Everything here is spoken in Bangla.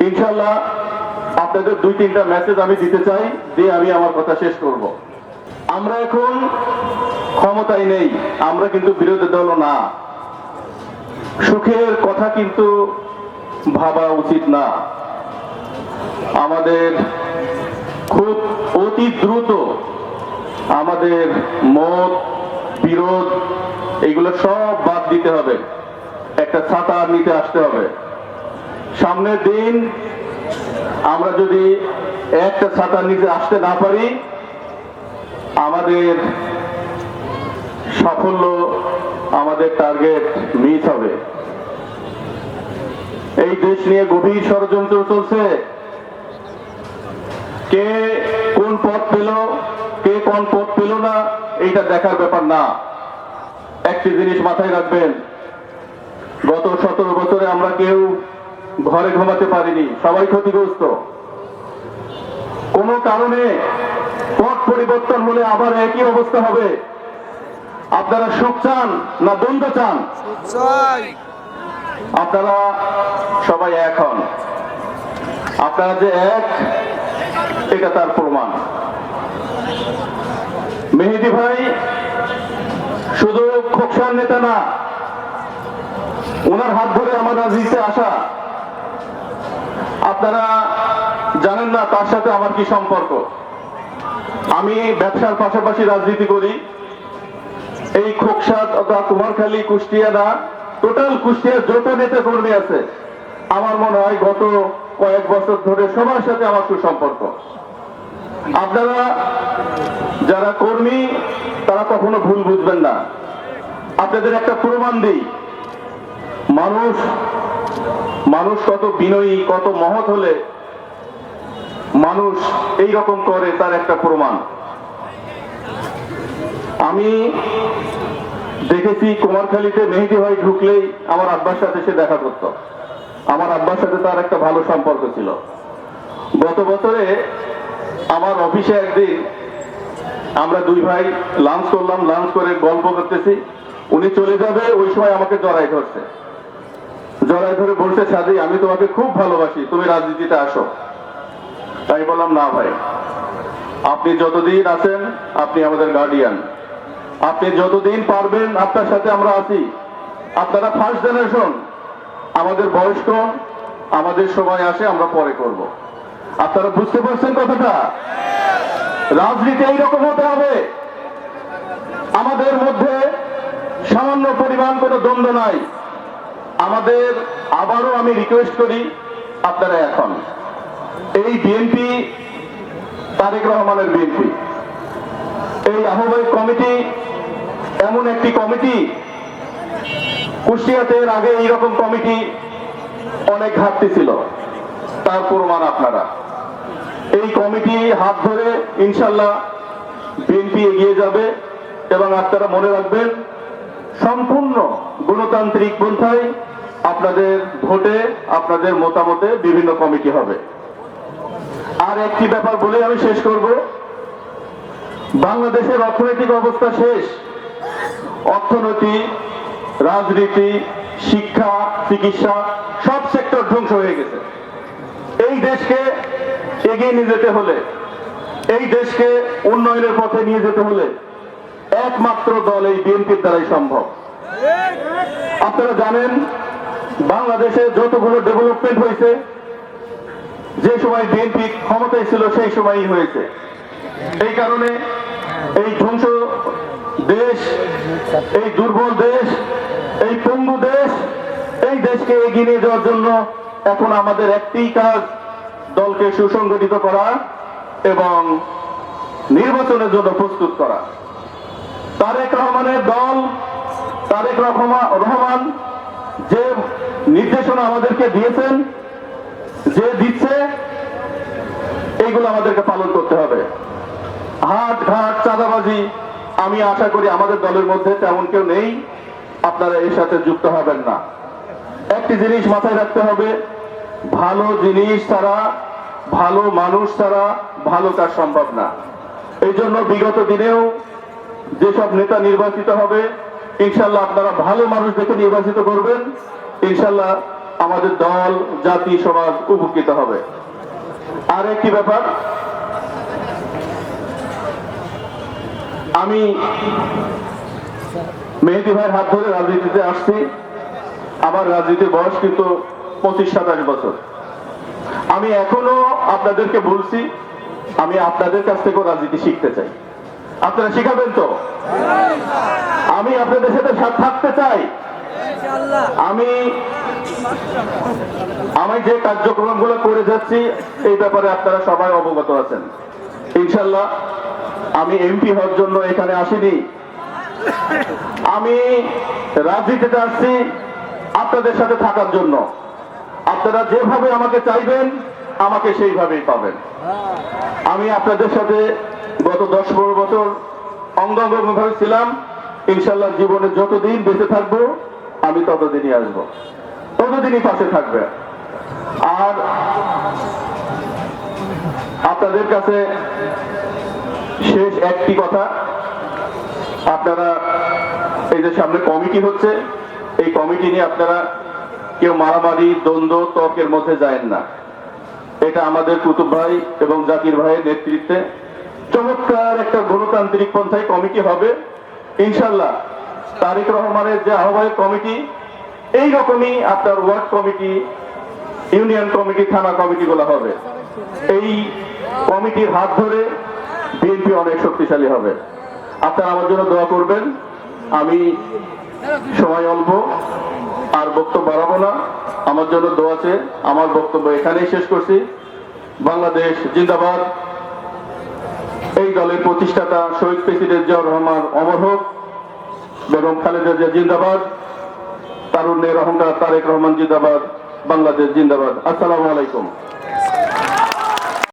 ইনশাল্লাহ আপনাদের 2-3টা মেসেজ আমি দিতে চাই, দিয়ে আমি আমার কথা শেষ করব। আমরা এখন ক্ষমতায় নেই, আমরা কিন্তু বিরোধী দল না। সুখের কথা কিন্তু ভাবা উচিত না। আমাদের খুব অতি দ্রুত আমাদের মত বিরোধ এগুলো সব বাদ দিতে হবে, একটা ছাতা নিতে আসতে হবে। সামনের দিন আমরা যদি একটা ছাতা নিতে আসতে না পারি, আমাদের সাফল্য, আমাদের টার্গেট মিস হবে। এই দেশ নিয়ে গভীর ষড়যন্ত্র চলছে। কে কোন পথ পেল, কে কোন পথ পেল না, এইটা দেখার ব্যাপার না। একটি জিনিস মাথায় রাখবেন, গত 17 বছরে আমরা কেউ ঘরে ঘুমাতে পারিনি, সবাই ক্ষতিগ্রস্ত। কোন কারণে পথ পরিবর্তন হলে আবার একই অবস্থা হবে। আপনারা সুখ চান না দ্বন্দ্ব চান? আপনারা সবাই এক হন। আপনারা যে এক, এটা তার প্রমাণ। মেহেদী ভাই শুধু খোকসার নেতা না, ওনার হাত ধরে আমার রাজনীতিতে আসা। আপনারা জানেন না তার সাথে আমার কি সম্পর্ক। আমি ব্যবসার পাশাপাশি রাজনীতি করি। এই খোকসা তথা কুমারখালী, কুষ্টিয়া না, টোটাল কুষ্টিয়ার যত নেতা কর্মী আছে, আমার মনে হয় গত কয়েক বছর ধরে সবার সাথে আমার সুসম্পর্ক। আপনারা যারা কর্মী তারা কখনো ভুল বুঝবেন না। আপনাদের একটা প্রমাণ দিই, মানুষ কত বিনয়ী, কত মহৎ হলে মানুষ এই রকম করে, তার একটা প্রমাণ। আমি দেখেছি কুমারখালীতে মেহেদী ভাই ঢুকলেই আমার আব্বার সাথে সে দেখা করত। আমার আব্বার সাথে তার একটা ভালো সম্পর্ক ছিল। গত বছরে আমার অফিসে একদিন আমরা দুই ভাই লাঞ্চ করলাম, লাঞ্চ করে গল্প করতেছি, উনি চলে যাবে ওই সময় আমাকে জড়াই ধরছে, জড়াই ধরে বলছে, সাদি আমি তোমাকে খুব ভালোবাসি, তুমি রাজনীতিতে আসো। তাই বললাম, না ভাই, আপনি যতদিন আছেন আপনি আমাদের গার্ডিয়ান, আপনি যতদিন পারবেন আপনার সাথে আমরা আছি। আপনারা ফার্স্ট জেনারেশন, আমাদের বয়স কম, আমাদের সময় আসে, আমরা পরে করব। আপনারা বুঝতে পারছেন কথাটা? রাজনীতি এইরকম হতে হবে। আমাদের মধ্যে সামান্য পরিমাণ কোনো দ্বন্দ্ব নাই। আমাদের আবারও আমি রিকোয়েস্ট করি, আপনারা এখন এই বিএনপি, তারেক রহমানের বিএনপি, এই আহ্বায়ক কমিটি এমন একটি কমিটি, কুষ্টিয়াতে এর আগে এইরকম কমিটি অনেক ঘাটতি ছিল, তার প্রমাণ আপনারা। এই কমিটি হাত ধরে ইনশাল্লাহ বিএনপি এগিয়ে যাবে। এবং আপনারা মনে রাখবেন, সম্পূর্ণ গণতান্ত্রিক পন্থায় আপনাদের ভোটে, আপনাদের মতামতে বিভিন্ন কমিটি হবে। আর একটি ব্যাপার বলে আমি শেষ করব, বাংলাদেশের অর্থনৈতিক অবস্থা শেষ। অর্থনীতি, রাজনীতি, শিক্ষা, চিকিৎসা সব সেক্টর ধ্বংস হয়ে গেছে। এই দেশকে এগিয়ে নিয়ে যেতে হলে, এই দেশকে উন্নয়নের পথে নিয়ে যেতে হলে একমাত্র দল এই বিএনপির দ্বারাই সম্ভব। আপনারা জানেন বাংলাদেশে যতগুলো ডেভেলপমেন্ট হয়েছে, যে সময় বিএনপি ক্ষমতায় ছিল সেই সময়ই হয়েছে। এই কারণে এই ধ্বংস দেশ, এই দুর্বল দেশ, এই পঙ্গু দেশ, এই দেশকে এগিয়ে নিয়ে যাওয়ার জন্য এখন আমাদের একটি কাজ, দলকে সুসংগঠিত করা এবং নির্বাচনের জন্য প্রস্তুত করা। তারেক রহমানের দল, তারেক রহমান যে নির্দেশনা আমাদেরকে দিয়েছেন, যে দিচ্ছে, এইগুলো আমাদেরকে পালন করতে হবে। হাট ঘাট চাঁদাবাজি আমি আশা করি আমাদের দলের মধ্যে তেমন কেউ নেই, আপনারা এর সাথে যুক্ত হবেন না। একটি জিনিস মাথায় রাখতে হবে, ভালো জিনিস ছাড়া, ভালো মানুষ ছাড়া ভালো কাজ সম্ভব না। এই জন্য বিগত দিনেও যেসব নেতা নির্বাচিত হবে, ইনশাল্লাহ আপনারা ভালো মানুষ দেখে নির্বাচিত করবেন। ইনশাল্লাহ আমাদের দল, জাতি, সমাজ উপকৃত হবে। আর একটি ব্যাপার, আমি মেহেদী ভাইয়ের হাত ধরে রাজনীতিতে আসছি। আমার রাজনীতির বয়স কিন্তু 25-27 বছর। আমি এখনো আপনাদেরকে বলছি, আমি আপনাদের কাছ থেকেও রাজনীতি শিখতে চাই। আপনারা শিখাবেন তো? আমি আপনাদের সাথে থাকতে চাই। আমি যে কার্যক্রমগুলো করে যাচ্ছি এই ব্যাপারে আপনারা সবাই অবগত আছেন। ইনশাল্লাহ আমি এমপি হওয়ার জন্য এখানে আসিনি। আমি রাজনীতিতে আসছি আপনাদের সাথে থাকার জন্য। আপনারা যেভাবে আমাকে চাইবেন আমাকে সেইভাবেই পাবেন। আমি আপনাদের সাথে গত 10-12 বছর অঙ্গাঙ্গভাবে ছিলাম। ইনশাল্লাহ জীবনে যতদিন বেঁচে থাকবো আমি ততদিনই আসবো, ততদিনই পাশে থাকবে। আর আপনাদের কাছে শেষ একটি কথা, আপনারা এই যে সামনে কমিটি হচ্ছে, এই কমিটি নিয়ে আপনারা কেউ মারামারি, দ্বন্দ্ব, তর্কের মধ্যে যায় না। এটা আমাদের কুতুব ভাই এবং জাকির ভাইয়ের নেতৃত্বে চমৎকার একটা গণতান্ত্রিক পন্থায় কমিটি হবে ইনশাল্লাহ। তারেক রহমানের যে আহ্বায়ক কমিটি, এই রকমই আপনার ওয়ার্ড কমিটি, ইউনিয়ন কমিটি, থানা কমিটিগুলো হবে। এই কমিটির হাত ধরে বিএনপি অনেক শক্তিশালী হবে। আপনারা আমার জন্য দোয়া করবেন। আমি সময় অল্প, আর বক্তব্য বাড়াবো না। আমার জন্য দোয়া আছে। আমার বক্তব্য এখানেই শেষ করছি। বাংলাদেশ জিন্দাবাদ। এই দলের প্রতিষ্ঠাতা শহীদ প্রেসিডেন্ট জিয়াউর রহমান অমর হোক। বেগম খালেদা জিয়া জিন্দাবাদ। তারুণ্যের অহংকার তারেক রহমান জিন্দাবাদ। বাংলাদেশ জিন্দাবাদ। আসসালামু আলাইকুম।